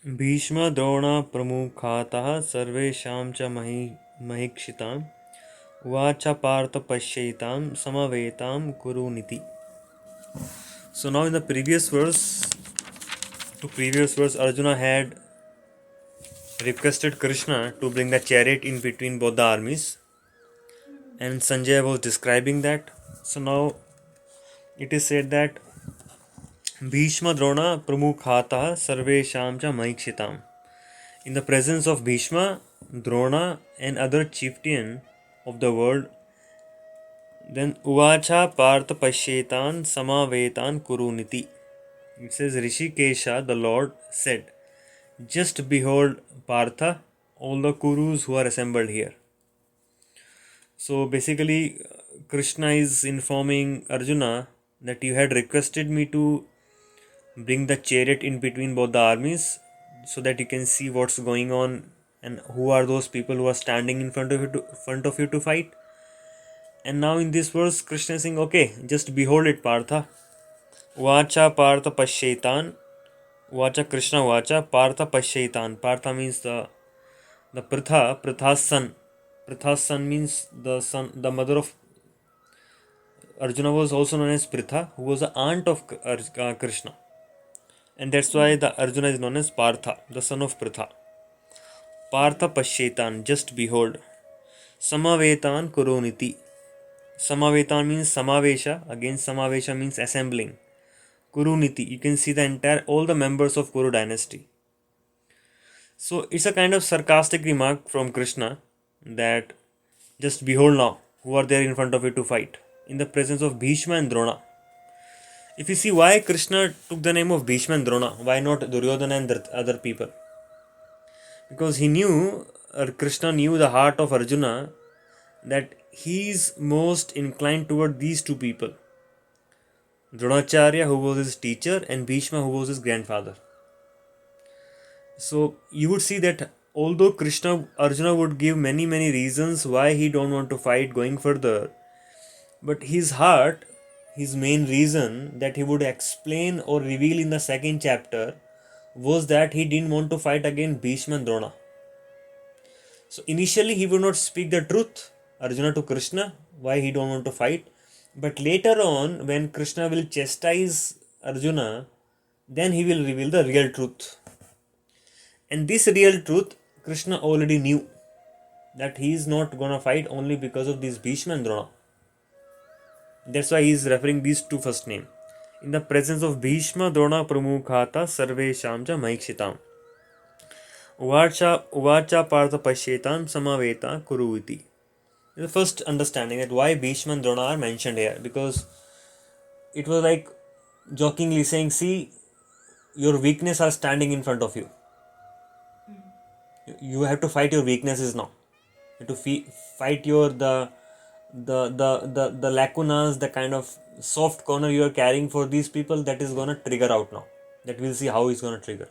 भीष्म द्रोण प्रमुखातः सर्वेषां च महीक्षिताम् उवाच Partha पश्यैतां समवेतां कुरुनिति. So now in the previous verse, Arjuna had requested Krishna to bring the chariot in between both the armies, and Sanjay was describing that. So now it is said that Bhishma Drona Pramukhata Sarvesham cha Maikshitam. In the presence of Bhishma, Drona, and other chieftain of the world, then Uvacha Partha Pashyetan Samavetan Kuruniti. It says Rishikesha, the Lord, said, just behold, Partha, all the Kurus who are assembled here. So basically, Krishna is informing Arjuna that you had requested me to bring the chariot in between both the armies so that you can see what's going on and who are those people who are standing in front of you to fight. And now in this verse, Krishna is saying, okay, just behold it, Partha. Vacha Partha Pashyetan. Vacha Krishna Vacha Partha Pashyetan. Partha means the Pritha's son. Pritha's son means the son, the mother of Arjuna was also known as Pritha, who was the aunt of Krishna. And that's why the Arjuna is known as Partha, the son of Pritha. Partha Pashyetan, just behold. Samavetan Kuruniti. Samavetan means Samavesha. Again, Samavesha means assembling. Kuruniti, you can see all the members of Kuru dynasty. So it's a kind of sarcastic remark from Krishna that just behold now who are there in front of you to fight in the presence of Bhishma and Drona. If you see why Krishna took the name of Bhishma and Drona, why not Duryodhana and other people? Because he knew, or Krishna knew the heart of Arjuna, that he is most inclined toward these two people. Dronacharya, who was his teacher, and Bhishma, who was his grandfather. So you would see that although Arjuna would give many reasons why he don't want to fight going further, but his heart, his main reason that he would explain or reveal in the second chapter was that he didn't want to fight against Bhishma and Drona. So initially he would not speak the truth, Arjuna to Krishna, why he don't want to fight. But later on, when Krishna will chastise Arjuna, then he will reveal the real truth. And this real truth, Krishna already knew that he is not gonna fight only because of this Bhishma and Drona. That's why he is referring these two first name. In the presence of Bhishma, Drona, Pramukhata, Sarvesham cha Maikshitam. Uvacha Partha Pashyetam Samaveta Kuruiti. The first understanding that why Bhishma and Drona are mentioned here, because it was like jokingly saying, see, your weakness are standing in front of you. You have to fight your weaknesses now. You have to fight your the lacunas, the kind of soft corner you are carrying for these people, that is gonna trigger out now. That we'll see how it's gonna trigger.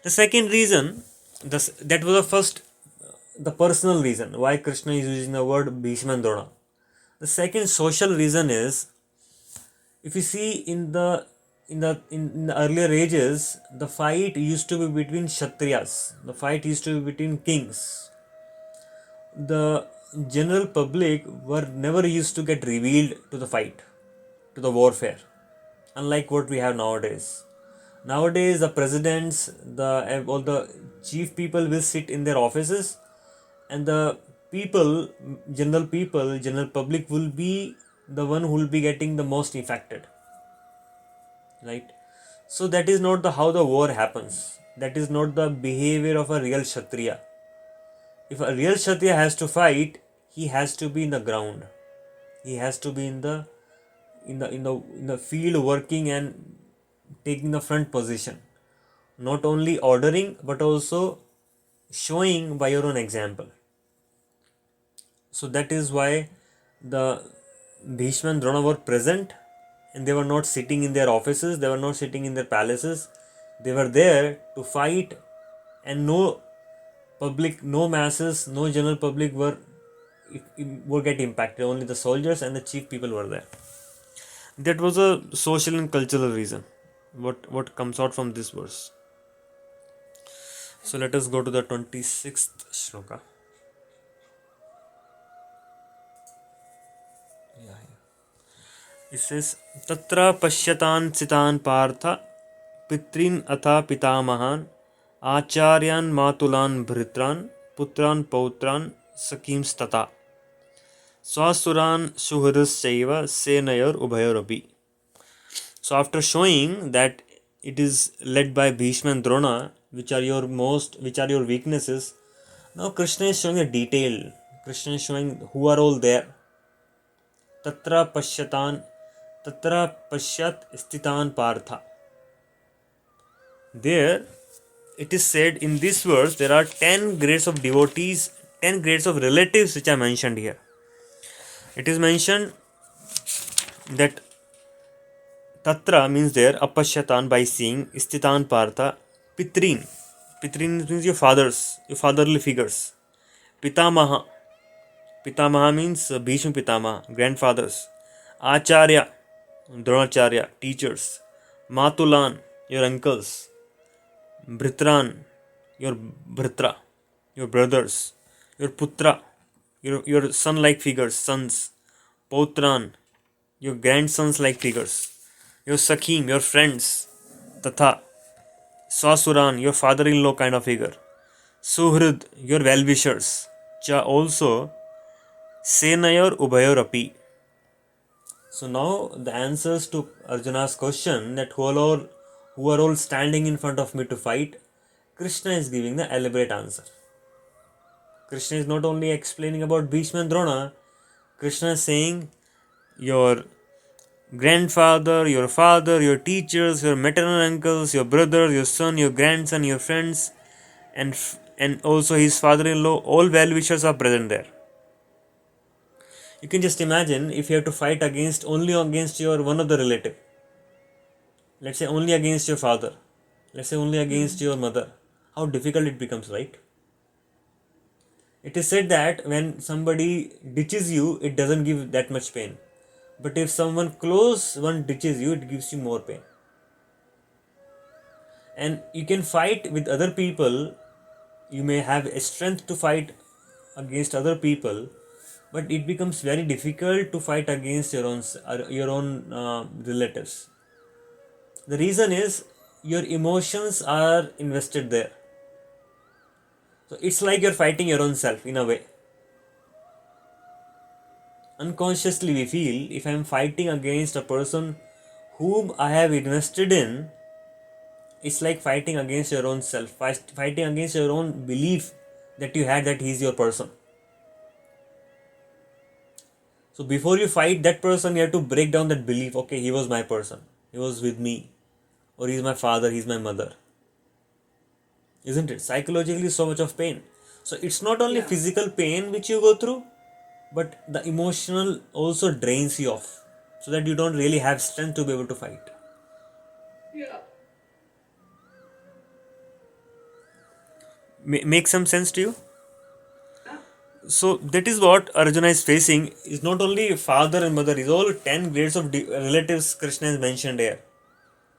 The second reason, that was the first, the personal reason why Krishna is using the word Bhishma and Drona. The second social reason is, if you see in the earlier ages, the fight used to be between Kshatriyas. The fight used to be between kings. The general public were never used to get revealed to the fight, to the warfare, unlike what we have nowadays. Nowadays, the presidents, all the chief people will sit in their offices, and the general public will be the one who will be getting the most affected. Right? So that is not how the war happens. That is not the behavior of a real Kshatriya. If a real Kshatriya has to fight, he has to be in the ground. He has to be in the field working and taking the front position. Not only ordering, but also showing by your own example. So that is why the Bhishma and Drona were present, and they were not sitting in their offices, they were not sitting in their palaces. They were there to fight, and no public, no masses, no general public were get impacted. Only the soldiers and the chief people were there. That was a social and cultural reason. What comes out from this verse. So let us go to the 26th shloka. It says, Tatra pashyatan sitan partha pitrin atha pitamahan acharyan matulan bhritran putran pautran sakims tata swasuran suhrisyaiva senayor ubhayorapi. So after showing that it is led by Bhishma and Drona, which are your weaknesses, now Krishna is showing a detail. Krishna is showing who are all there. Tatra pashyat stitan partha. There, it is said in this verse, there are 10 grades of devotees, 10 grades of relatives which are mentioned here. It is mentioned that Tatra means there, apashyatan by seeing, stitan partha, pitrin. Pitrin means your fathers, your fatherly figures. Pitamaha. Pitamaha means Bhishma Pitamaha, grandfathers. Acharya, Dronacharya, teachers. Matulan, your uncles. Bhritran, your Bhritra, your brothers. Your Putra, your son-like figures, sons. Pautran, your grandsons like figures. Your Sakhim, your friends. Tatha, Swasuran, your father-in-law kind of figure. Suhrid, your well-wishers. Cha also Senayor Ubhayorapi. So now the answers to Arjuna's question that who are all standing in front of me to fight, Krishna is giving the elaborate answer. Krishna is not only explaining about Bhishma and Drona, Krishna is saying your grandfather, your father, your teachers, your maternal uncles, your brother, your son, your grandson, your friends, and also his father-in-law, all well-wishers are present there. You can just imagine if you have to fight only against your one of the relative. Let's say only against your father. Let's say only against your mother. How difficult it becomes, right? It is said that when somebody ditches you, it doesn't give that much pain. But if someone close one ditches you, it gives you more pain. And you can fight with other people. You may have a strength to fight against other people, but it becomes very difficult to fight against your own relatives. The reason is your emotions are invested there. So it's like you're fighting your own self in a way. Unconsciously we feel if I'm fighting against a person whom I have invested in, it's like fighting against your own self, fighting against your own belief that you had that he's your person. So before you fight that person, you have to break down that belief. Okay, he was my person. He was with me. Or he's my father, he's my mother. Isn't it? Psychologically, so much of pain. So it's not only physical pain which you go through, but the emotional also drains you off. So that you don't really have strength to be able to fight. Yeah. Make some sense to you? So that is what Arjuna is facing. Is not only father and mother, is all 10 grades of relatives Krishna has mentioned here.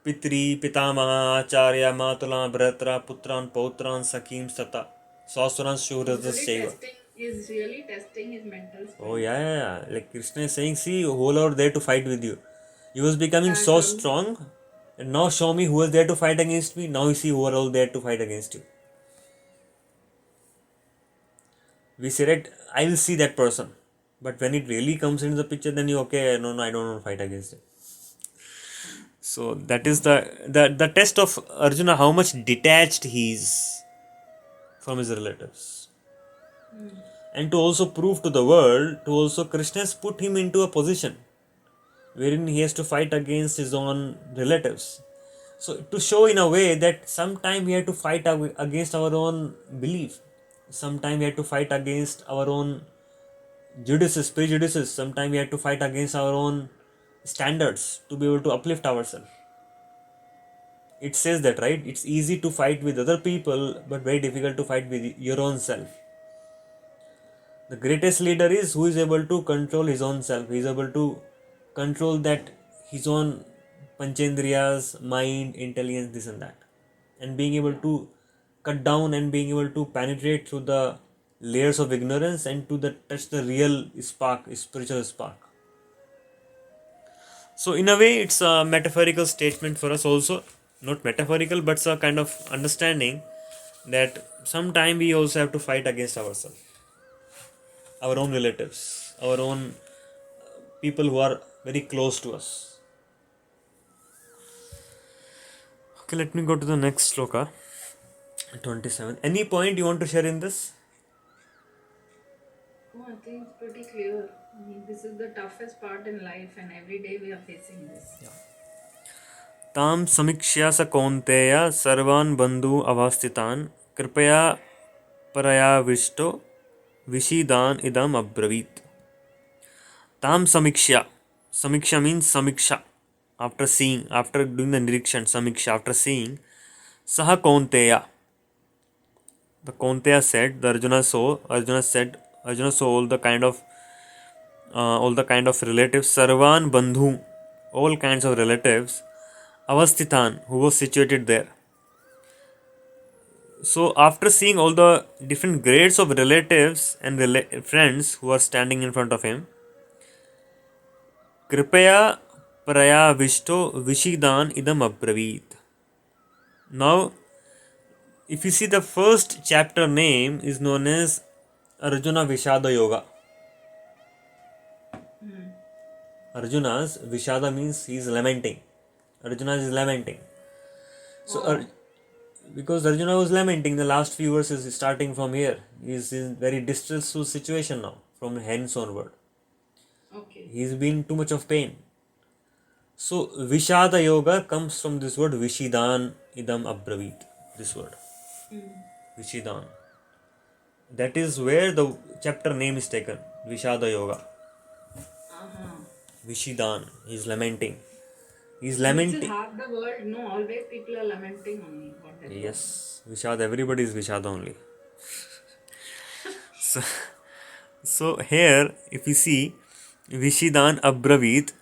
Pitri, Pitamaha, Acharya, Matula, Bhratra, Putran, Pautran, Sakim, Sata, Sasuran, Shuras, Shaiva. He's really testing his mental strength. Oh, yeah. Like Krishna is saying, see, who are there to fight with you. He was becoming so strong, and now show me who was there to fight against me. Now you see who are all there to fight against you. We say, right, I will see that person. But when it really comes into the picture, then you, okay, no, I don't want to fight against him. So that is the test of Arjuna, how much detached he is from his relatives. And to also prove to the world, to also Krishna has put him into a position wherein he has to fight against his own relatives. So to show in a way that sometime we have to fight against our own belief. Sometime we have to fight against our own prejudices. Sometime we have to fight against our own standards to be able to uplift ourselves. It says that, right? It's easy to fight with other people, but very difficult to fight with your own self. The greatest leader is who is able to control his own self. He is able to control that his own panchendriyas, mind, intelligence, this and that. And being able to cut down and being able to penetrate through the layers of ignorance and to touch the real spark, spiritual spark. So in a way, it's a metaphorical statement for us also. Not metaphorical, but it's a kind of understanding that sometime we also have to fight against ourselves, our own relatives, our own people who are very close to us. Okay, let me go to the next sloka, 27. Any point you want to share in this? Oh, I think it's pretty clear. I mean, this is the toughest part in life, and every day we are facing this. ताम समीक्ष्या स कौन्तेय सर्वान् बन्धु अवस्थितान् कृपया परयाविष्टो विषीदान idam अब्रवीत्. Tam samiksha. Samiksha means samiksha. After seeing, after doing the nirikshan, samiksha, after seeing, saha kaunteya. The Kaunteya said, the Arjuna saw, Arjuna saw all the kind of relatives, sarvan bandhu, all kinds of relatives, avasthitan, who was situated there. So after seeing all the different grades of relatives and friends who are standing in front of him, Kripaya Prayavisto Vishidan idam abravit. Now, if you see, the first chapter name is known as Arjuna Vishada Yoga. Arjuna's Vishada means he is lamenting. Arjuna is lamenting. So, because Arjuna was lamenting, the last few verses starting from here, he is in very distressful situation now, from hence onward. Okay. He is been too much of pain. So, Vishada Yoga comes from this word Vishidan idam abravit. This word. Vishidan. That is where the chapter name is taken. Vishada Yoga. Vishidan. He is lamenting. He is lamenting. Which is half the world. No, always people are lamenting only. Yes. Vishada. Everybody is Vishada only. So here, if you see, Vishidan abravit.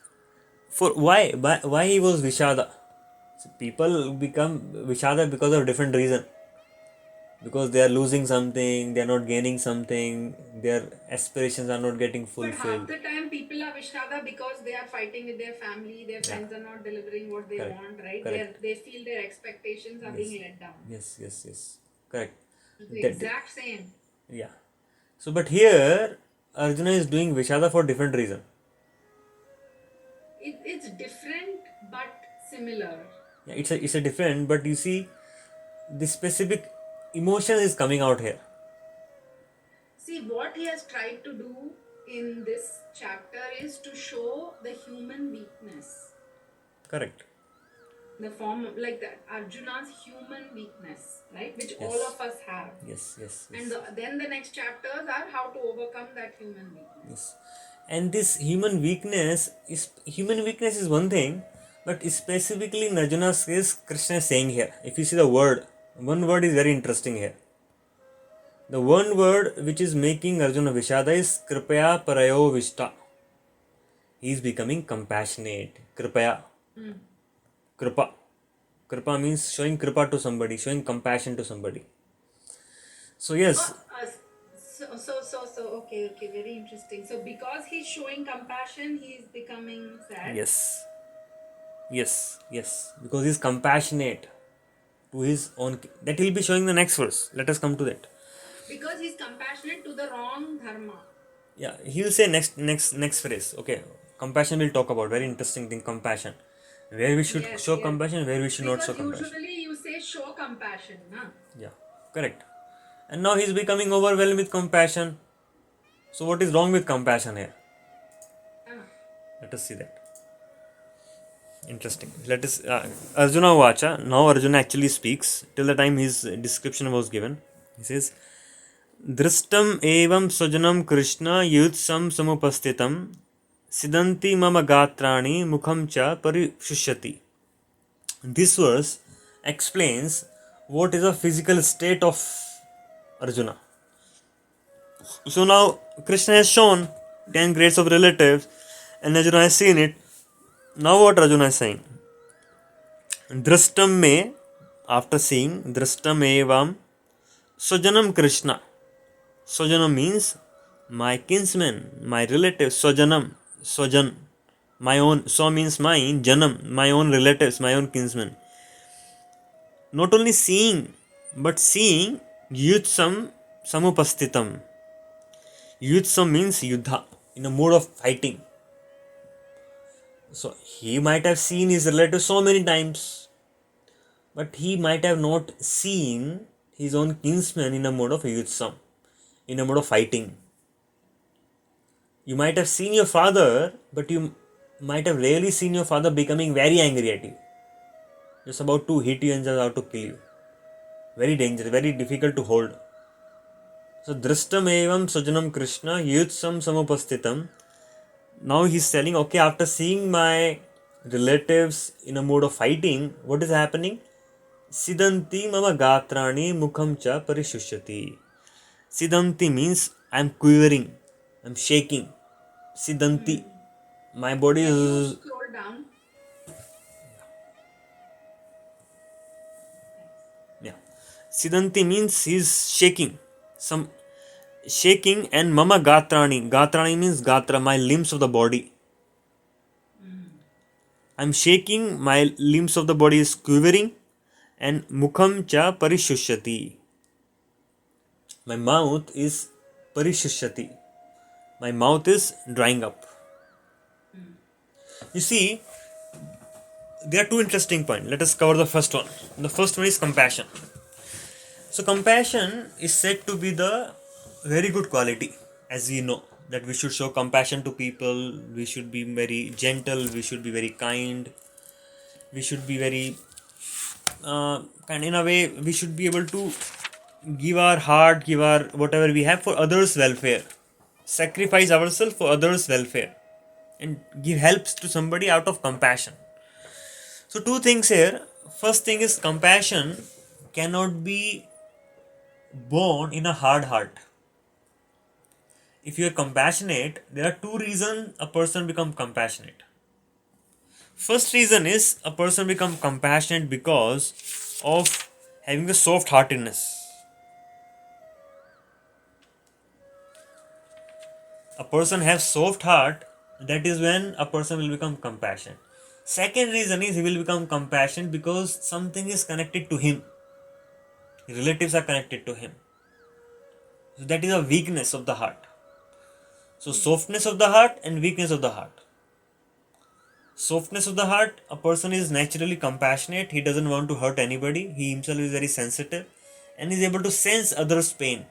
For why he was Vishada? So people become Vishada because of different reason. Because they are losing something, they are not gaining something, their aspirations are not getting But fulfilled. half the time people are Vishada because they are fighting with their family, their friends are not delivering what they want, right? Correct. They feel their expectations are being let down. Yes. Correct. The exact same. Yeah. So, but here, Arjuna is doing Vishada for different reason. It's different but similar. Yeah, it's a different, but you see, the specific emotion is coming out here. See, what he has tried to do in this chapter is to show the human weakness. Correct. The form, like that, Arjuna's human weakness, right? Which all of us have. Yes. And then the next chapters are how to overcome that human weakness. Yes. And this human weakness is one thing, but specifically in Arjuna's case, Krishna is saying here. If you see the word, one word is very interesting here. The one word which is making Arjuna Vishada is Kripaya Parayo Vishta. He is becoming compassionate. Kripaya. Kripa. Kripa means showing kripa to somebody, showing compassion to somebody. So yes. Okay, very interesting. So because he's showing compassion, he is becoming sad. Yes. Because he's compassionate to his own. That he'll be showing the next verse. Let us come to that. Because he's compassionate to the wrong dharma. Yeah, he'll say next phrase. Okay, compassion we'll talk about. Very interesting thing, compassion. Where we should show compassion, where we should not show compassion. Usually you say show compassion, na? Yeah, correct. And now he's becoming overwhelmed with compassion. So what is wrong with compassion here? Let us see that. Interesting. Let us Arjuna Vacha. Now Arjuna actually speaks. Till the time his description was given, he says, Drishtam evam sajanam Krishna yutsam samupastitam sidanti mama gatrani mukham cha parishushati. This verse explains what is the physical state of Arjuna. So now Krishna has shown 10 grades of relatives and Arjuna has seen it. Now what Arjuna is saying? Drishtam me, after seeing, drishtam evam Swajanam Krishna. Swajanam means my kinsman, my relative. Swajanam, Swajan, my own. Swa means mine, Janam, my own relatives, my own kinsman. Not only seeing, but seeing Yutsam Samupastitam. Yutsam means Yuddha, in a mode of fighting. So he might have seen his relative so many times, but he might have not seen his own kinsman in a mode of Yutsam, in a mode of fighting. You might have seen your father, but you might have rarely seen your father becoming very angry at you. Just about to hit you and just about to kill you. Very dangerous, very difficult to hold. So drishtam evam sujanam Krishna yutsam samupastitam. Now he's telling, okay, after seeing my relatives in a mode of fighting, what is happening? Sidanti mama gatrani mukham cha parishushati. Sidanti means I'm quivering, I'm shaking. Sidanti. My body Can you is. scroll down? Yeah. Sidanti means he's shaking. Some shaking and mama gatrani. Gatrani means gatra, my limbs of the body. I'm shaking, my limbs of the body is quivering, and mukham cha parishushati. My mouth is parishushati. My mouth is drying up. You see, there are two interesting points. Let us cover the first one. The first one is compassion. So, compassion is said to be the very good quality, as we know that we should show compassion to people, we should be very gentle, we should be very kind, we should be very kind. In a way, we should be able to give our heart, give our whatever we have for others' welfare, sacrifice ourselves for others' welfare, and give helps to somebody out of compassion. So, two things here. First thing is compassion cannot be born in a hard heart. If you are compassionate, there are two reasons a person become compassionate. First reason is a person become compassionate because of having a soft heartedness. A person has soft heart, that is when a person will become compassionate. Second reason is he will become compassionate because something is connected to him. Relatives are connected to him. So that is a weakness of the heart. So softness of the heart and weakness of the heart. Softness of the heart, a person is naturally compassionate, he doesn't want to hurt anybody, he himself is very sensitive and is able to sense others' pain.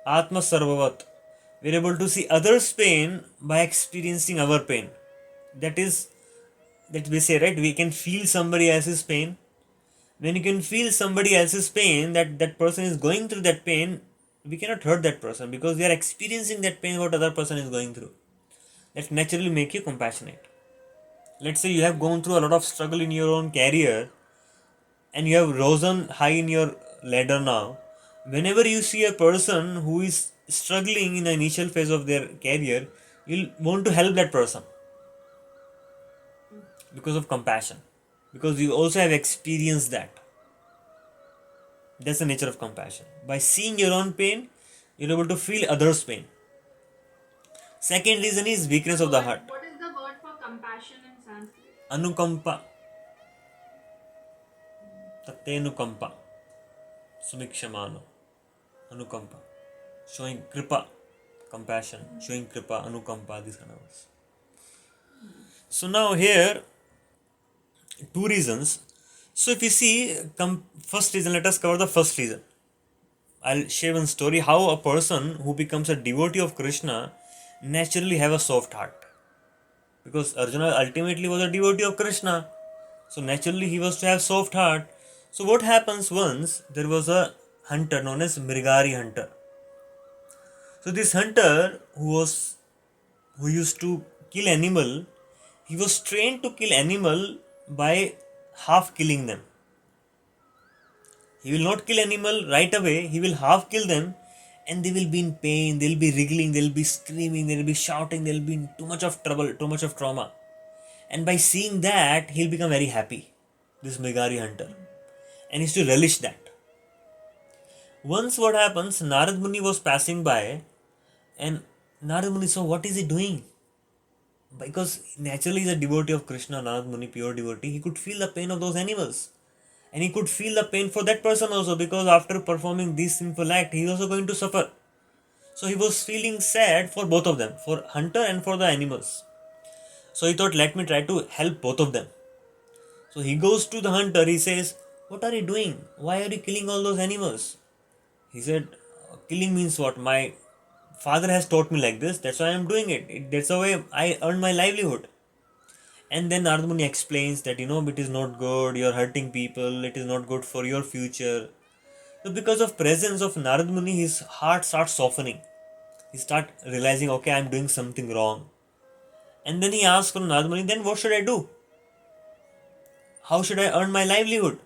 Atma Sarvavat. We are able to see others' pain by experiencing our pain. That is, that we say, right? We can feel somebody else's pain. When you can feel somebody else's pain, that person is going through that pain, we cannot hurt that person because we are experiencing that pain what other person is going through. That naturally make you compassionate. Let's say you have gone through a lot of struggle in your own career and you have risen high in your ladder now. Whenever you see a person who is struggling in the initial phase of their career, you'll want to help that person because of compassion, because you also have experienced that. That's the nature of compassion. By seeing your own pain, you're able to feel others' pain. Second reason is weakness of So the heart. what is the word for compassion in Sanskrit? Anukampa. Tatenukampa. Sumikshamano. Anukampa. Showing kripa. Compassion. Showing kripa. Anukampa. These kind of words. So now here, two reasons. So if you see, first reason, let us cover the first reason. I'll share one story how a person who becomes a devotee of Krishna naturally have a soft heart. Because Arjuna ultimately was a devotee of Krishna. So naturally he was to have soft heart. So what happens once there was a hunter known as Mrigari hunter. So this hunter who used to kill animal, he was trained to kill animal by half killing them. He will not kill animal right away, he will half kill them and they will be in pain, they'll be wriggling, they'll be screaming, they'll be shouting, they'll be in too much of trouble, too much of trauma. And by seeing that, he'll become very happy, this Megari hunter. And he's to relish that. Once what happens, Narad Muni was passing by, and Narad Muni saw what is he doing? Because naturally he's a devotee of Krishna, Narad Muni, pure devotee, he could feel the pain of those animals. And he could feel the pain for that person also, because after performing this sinful act, he is also going to suffer. So he was feeling sad for both of them, for hunter and for the animals. So he thought, let me try to help both of them. So he goes to the hunter, he says, what are you doing? Why are you killing all those animals? He said, killing means what? My father has taught me like this, that's why I am doing it. That's the way I earn my livelihood. And then Narad Muni explains that, it is not good, you are hurting people, it is not good for your future. So because of presence of Narad Muni, his heart starts softening. He starts realizing, okay, I am doing something wrong. And then he asks from Narad Muni, then what should I do? How should I earn my livelihood?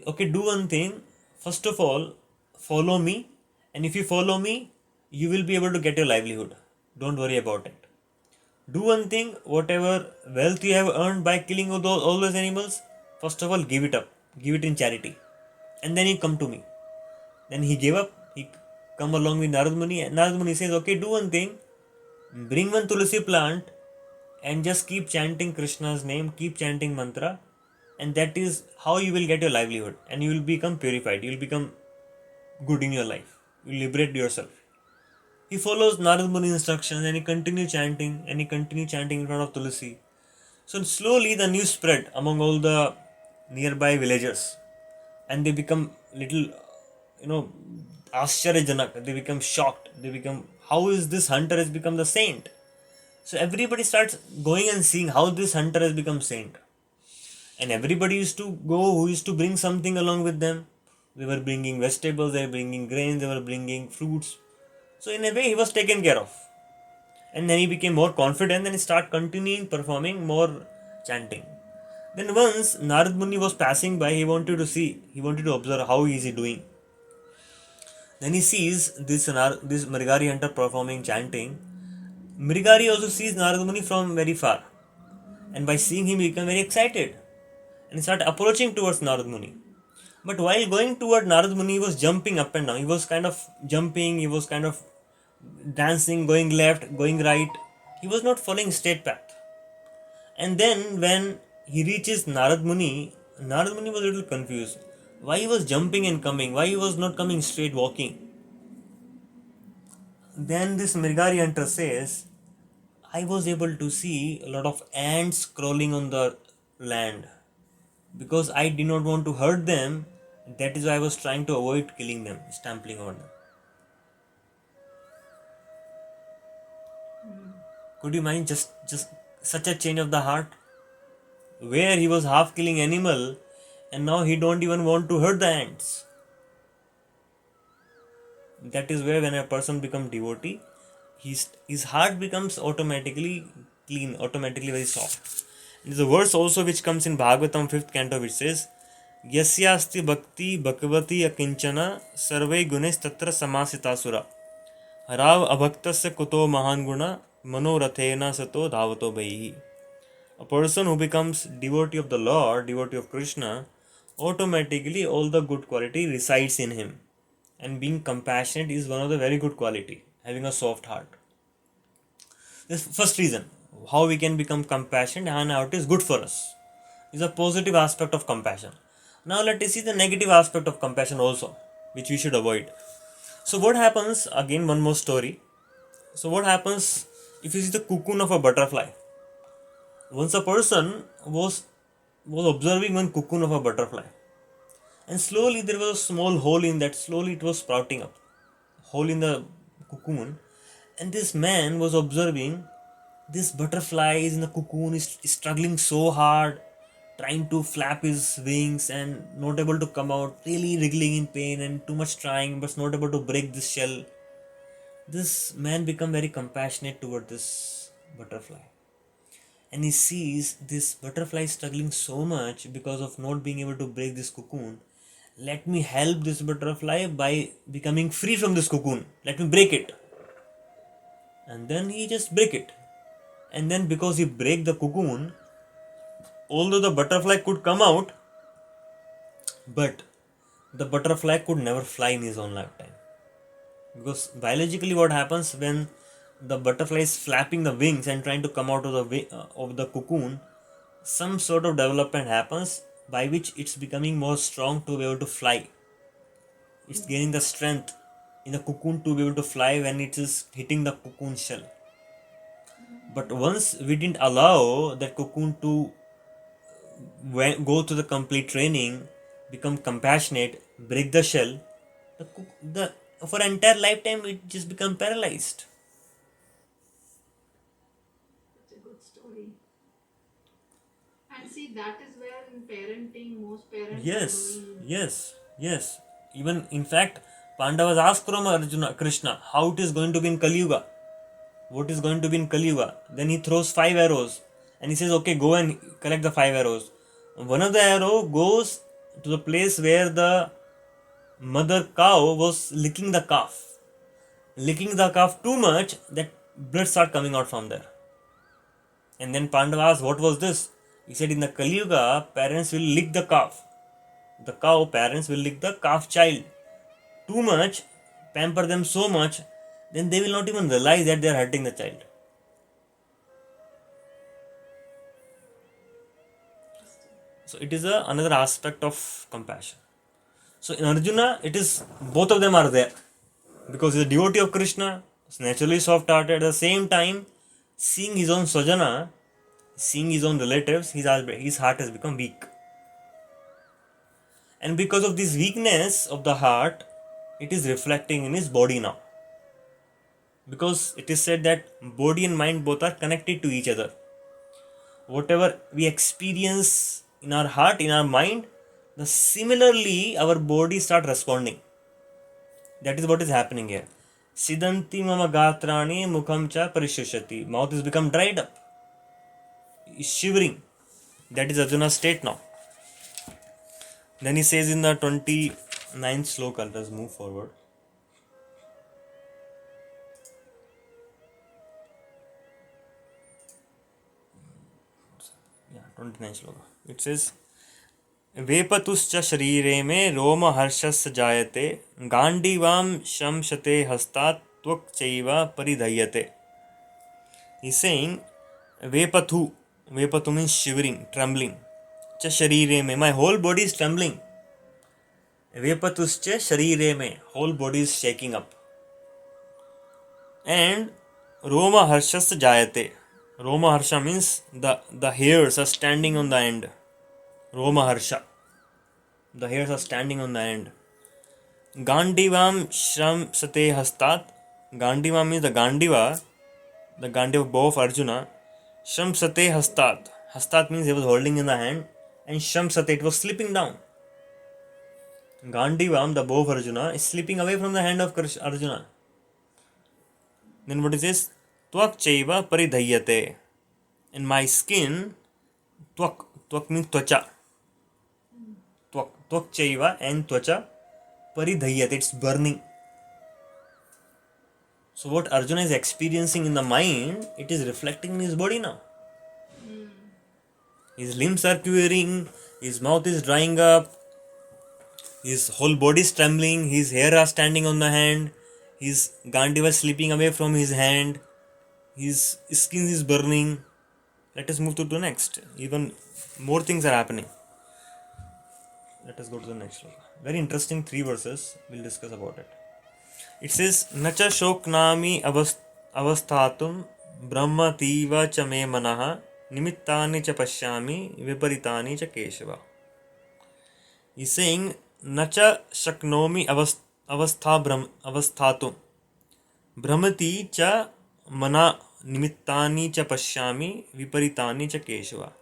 Okay, do one thing. First of all, follow me. And if you follow me, you will be able to get your livelihood. Don't worry about it. Do one thing, whatever wealth you have earned by killing all those animals, first of all, give it up. Give it in charity. And then you come to me. Then he gave up. He come along with Narad Muni. And Narad Muni says, okay, do one thing. Bring one tulsi plant and just keep chanting Krishna's name, keep chanting mantra, and that is how you will get your livelihood, and you will become purified, you will become good in your life, you will liberate yourself. He follows Narad Muni's instructions and he continues chanting in front of Tulsi. So slowly the news spread among all the nearby villagers, and they become little, Ascharyajanak. They become shocked. They become, how is this hunter has become the saint? So everybody starts going and seeing how this hunter has become saint. And everybody used to go who used to bring something along with them. They were bringing vegetables, they were bringing grains, they were bringing fruits. So in a way he was taken care of. And then he became more confident and he started continuing performing more chanting. Then once Narad Muni was passing by, he wanted to observe how is he doing. Then he sees this Mrigari hunter performing chanting. Mrigari also sees Narad Muni from very far. And by seeing him, he became very excited. And he started approaching towards Narad Muni. But while going toward Narad Muni, he was jumping up and down. He was kind of jumping, he was kind of dancing, going left, going right. He was not following straight path. And then when he reaches Narad Muni was a little confused. Why he was jumping and coming? Why he was not coming straight walking? Then this Mrigari hunter says, I was able to see a lot of ants crawling on the land. Because I did not want to hurt them, that is why I was trying to avoid killing them, stamping on them. Could you imagine just such a change of the heart? Where he was half killing animal and now he don't even want to hurt the ants. That is where when a person becomes devotee, his heart becomes automatically clean, automatically very soft. There's a verse also which comes in Bhagavatam 5th canto which says, Yasyasti bhakti bhagavati akinchana sarve gunes tatra samasitasura harav abhaktasya kuto mahan guna manorathena sato dhavato bhaihi. A person who becomes devotee of the Lord, devotee of Krishna, automatically all the good quality resides in him. And being compassionate is one of the very good quality, having a soft heart. This first reason, how we can become compassionate and how it is good for us, is a positive aspect of compassion. Now let us see the negative aspect of compassion also, which we should avoid. So what happens, again one more story. So what happens if you see the cocoon of a butterfly? Once a person was observing one cocoon of a butterfly, and slowly there was a small hole in that, slowly it was sprouting up. Hole in the cocoon, and this man was observing this butterfly is in the cocoon, is struggling so hard, trying to flap his wings and not able to come out, really wriggling in pain and too much trying but not able to break this shell. This man become very compassionate toward this butterfly, and he sees this butterfly struggling so much because of not being able to break this cocoon. Let me help this butterfly by becoming free from this cocoon. Let me break it. And then he just break it. And then because he break the cocoon, although the butterfly could come out, but the butterfly could never fly in his own lifetime. Because biologically, what happens when the butterfly is flapping the wings and trying to come out of the cocoon, some sort of development happens by which it's becoming more strong to be able to fly. It's gaining the strength in the cocoon to be able to fly when it is hitting the cocoon shell. But once we didn't allow that cocoon to go through the complete training, become compassionate, break the shell, the for entire lifetime it just become paralyzed. Such a good story. And see, that is where in parenting, most parents are Yes, doing. yes, yes. Even in fact, Pandavas asked from Arjuna, Krishna, how it is going to be in Kali Yuga. What is going to be in Kali Yuga? Then he throws 5 arrows and he says, okay, go and collect the 5 arrows. One of the arrow goes to the place where the mother cow was licking the calf. Licking the calf too much that blood start coming out from there. And then Pandava asked, what was this? He said, in the Kali Yuga, parents will lick the calf. The cow parents will lick the calf child too much, pamper them so much, then they will not even realize that they are hurting the child. So it is another aspect of compassion. So in Arjuna, it is both of them are there because he is a devotee of Krishna, is naturally soft-hearted. At the same time, seeing his own Swajana, seeing his own relatives, his heart has become weak. And because of this weakness of the heart, it is reflecting in his body now. Because it is said that body and mind both are connected to each other. Whatever we experience in our heart, in our mind, the similarly our body start responding. That is what is happening here. Siddhanti mama gatrani mukham cha parishushati. Mouth is become dried up. Is shivering. That is Arjuna's state now. Then he says in the 29th sloka, let us move forward. Yeah, 29th sloka. It says, वेपतुश्च शरीरे में रोमहर्षस्य जायते गांडीवां शंशते हस्तात् त्वक्चैव परिधयते. He's saying Vepathu. Vepathu means shivering, trembling. Cha sharire mein. My whole body is trembling. Vepatuscha sharire mein. Whole body is shaking up. And Roma harshas jayate. Roma harsha means the hairs are standing on the end. Roma harsha. The hairs are standing on the end. Gandivam shram sate hastat. Gandiva means the Gandiva bow of Arjuna. Sham sate hastat. Hastat means he was holding in the hand, and Sham sate, it was slipping down. Gandivam, the bow of Arjuna, is slipping away from the hand of Arjuna. Then what is this? Twak chaiva paridhayyate. In my skin, twak means twacha. Twak chaiva and twacha paridhayyate, it's burning. So what Arjuna is experiencing in the mind, it is reflecting in his body now. His limbs are quivering, his mouth is drying up, his whole body is trembling, his hair are standing on the hand, his Gandiva is slipping away from his hand, his skin is burning. Let us move to the next. Even more things are happening. Let us go to the next one. Very interesting 3 verses. We'll discuss about it. It says, Nacha shoknami avasthatum brahmativa cha me manaha nimittani cha pashyami viparitani cha keshava. He's saying, Nacha shaknomi avasthatum brahmati cha mana nimittani cha pashyami viparitani cha keshava.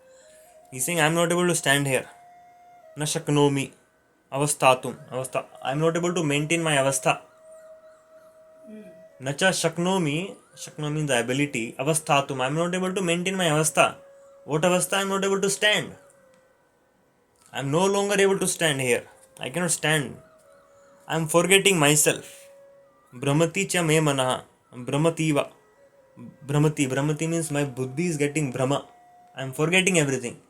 He's saying, I am not able to stand here. Na shaknomi avasthatum. I am not able to maintain my avastha. Nacha shaknomi means the ability. Avasthatum, I am not able to maintain my avastha. What avastha? I am not able to stand. I am no longer able to stand here. I cannot stand. I am forgetting myself. Brahmati cha me manaha. Brahmativa. Brahmati means my buddhi is getting brahma. I am forgetting everything.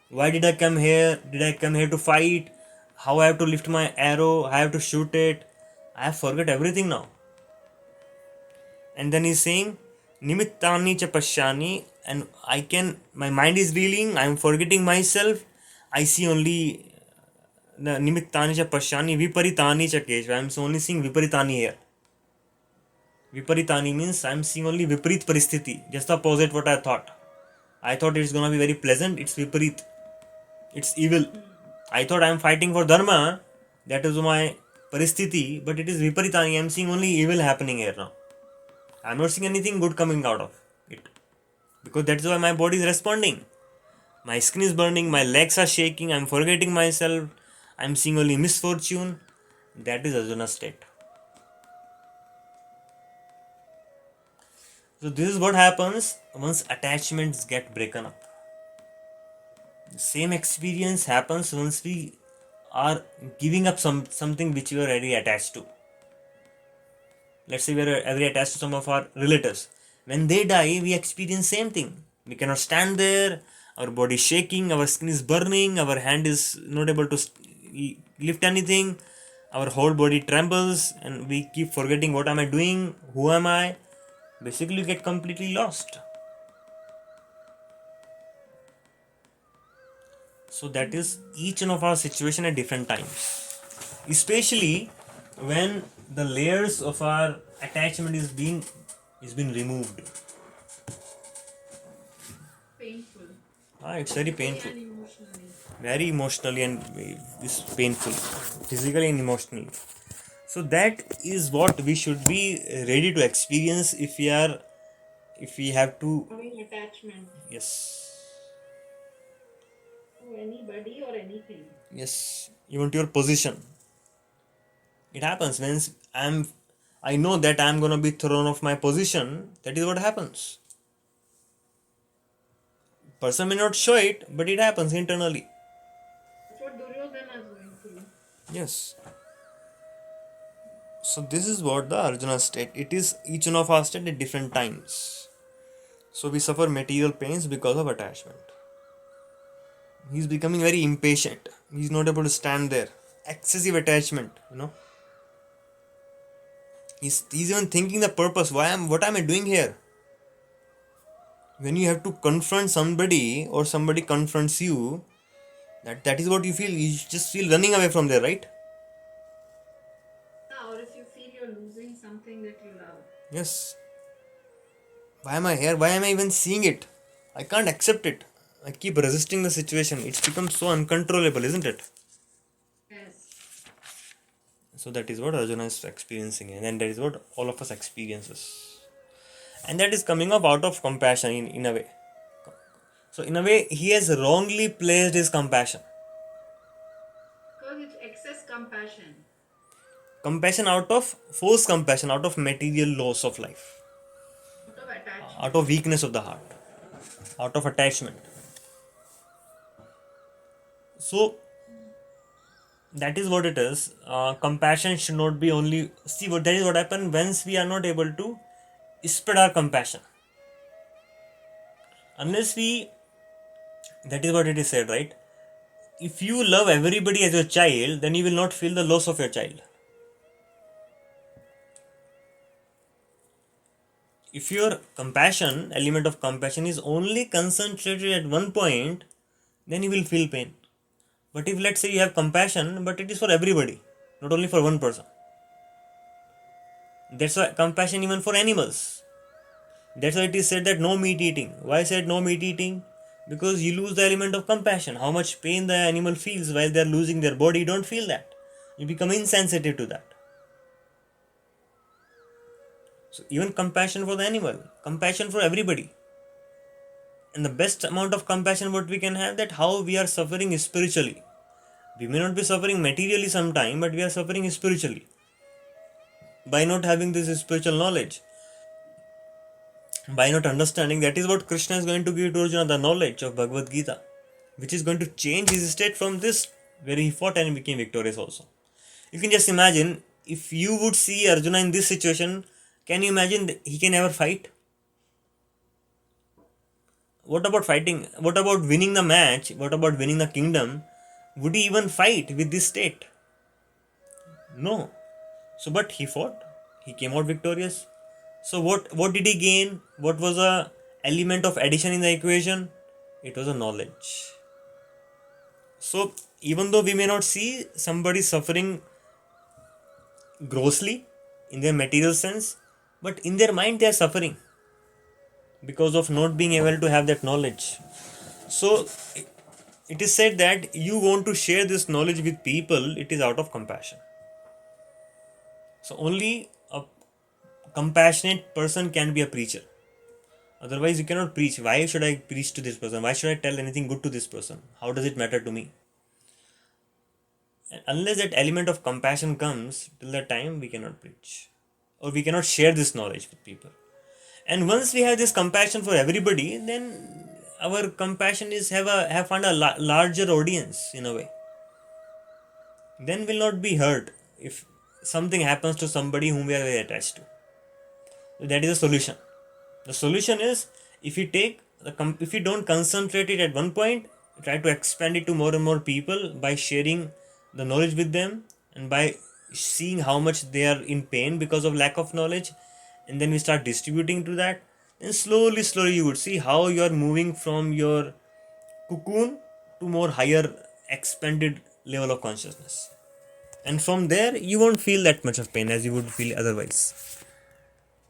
Why did I come here? Did I come here to fight? how I have to lift my arrow, I have to shoot it. I have forgot everything now. And then he's saying, Nimittani cha pashyani, and my mind is reeling, I am forgetting myself. I see only the Nimittani cha pashyani, Viparitani cha keshva. I am only seeing Viparitani here. Viparitani means I am seeing only Viparit Paristhiti, just the opposite what I thought. I thought it's gonna be very pleasant, it's Viparit. It's evil. I thought I am fighting for Dharma, that is my Paristhiti, but it is Viparitani. I am seeing only evil happening here now. I am not seeing anything good coming out of it. Because that's why my body is responding. My skin is burning, my legs are shaking, I am forgetting myself, I am seeing only misfortune. That is Arjuna's state. So this is what happens once attachments get broken up. The same experience happens once we are giving up something which we are already attached to. Let's say we are already attached to some of our relatives. When they die, we experience same thing. We cannot stand there, our body is shaking, our skin is burning, our hand is not able to lift anything, our whole body trembles, and we keep forgetting what am I doing, who am I. Basically, you get completely lost. So that is each one of our situation at different times. Especially when the layers of our attachment is being removed. Painful. It's very painful. And emotionally. Very emotionally, and it's painful. Physically and emotionally. So that is what we should be ready to experience if we have to. Having attachment Yes. to anybody or anything. Yes. Even to your position. It happens when I know that I'm gonna be thrown off my position. That is what happens. Person may not show it, but it happens internally. That's what Duryodhana is going through. Yes. So this is what the Arjuna state. It is each one of us state at different times. So we suffer material pains because of attachment. He's becoming very impatient. He's not able to stand there. Excessive attachment, He's even thinking the purpose. What am I doing here? When you have to confront somebody or somebody confronts you, that is what you feel. You just feel running away from there, right? Or if you feel you're losing something that you love. Yes. Why am I here? Why am I even seeing it? I can't accept it. I keep resisting the situation. It's become so uncontrollable, isn't it? Yes. So that is what Arjuna is experiencing, and that is what all of us experiences. And that is coming up out of compassion in a way. So in a way, he has wrongly placed his compassion. Because it's excess compassion. Compassion out of forced compassion, out of material loss of life, Out of attachment. out of weakness of the heart, out of attachment. So that is what it is. Compassion should not be only. See, that is what happens once we are not able to spread our compassion. Unless we. That is what it is said, right? If you love everybody as your child, then you will not feel the loss of your child. If your element of compassion is only concentrated at one point, then you will feel pain. But if let's say you have compassion, but it is for everybody, not only for one person. That's why compassion even for animals. That's why it is said that no meat eating. Why said no meat eating? Because you lose the element of compassion. How much pain the animal feels while they are losing their body, you don't feel that. You become insensitive to that. So even compassion for the animal, compassion for everybody. And the best amount of compassion what we can have, that how we are suffering spiritually. We may not be suffering materially sometime, but we are suffering spiritually. By not having this spiritual knowledge. By not understanding, that is what Krishna is going to give to Arjuna, the knowledge of Bhagavad Gita, which is going to change his state from this, where he fought and became victorious also. You can just imagine, if you would see Arjuna in this situation, can you imagine that he can ever fight? What about fighting? What about winning the match? What about winning the kingdom? would he even fight with this state? No. So, but he fought. He came out victorious. So, what did he gain? What was a element of addition in the equation? It was a knowledge. So, even though we may not see somebody suffering grossly in their material sense, but in their mind they are suffering because of not being able to have that knowledge. So, it is said that you want to share this knowledge with people, it is out of compassion. So, only a compassionate person can be a preacher. Otherwise, you cannot preach. Why should I preach to this person? Why should I tell anything good to this person? How does it matter to me? And unless that element of compassion comes, till that time we cannot preach. Or we cannot share this knowledge with people. And once we have this compassion for everybody, then our compassion is have found a larger audience in a way. Then will not be hurt if something happens to somebody whom we are very attached to. That is a solution. The solution is if you take if you don't concentrate it at one point, try to expand it to more and more people by sharing the knowledge with them and by seeing how much they are in pain because of lack of knowledge, and then we start distributing to that. And slowly you would see how you are moving from your cocoon to more higher expanded level of consciousness. And from there you won't feel that much of pain as you would feel otherwise.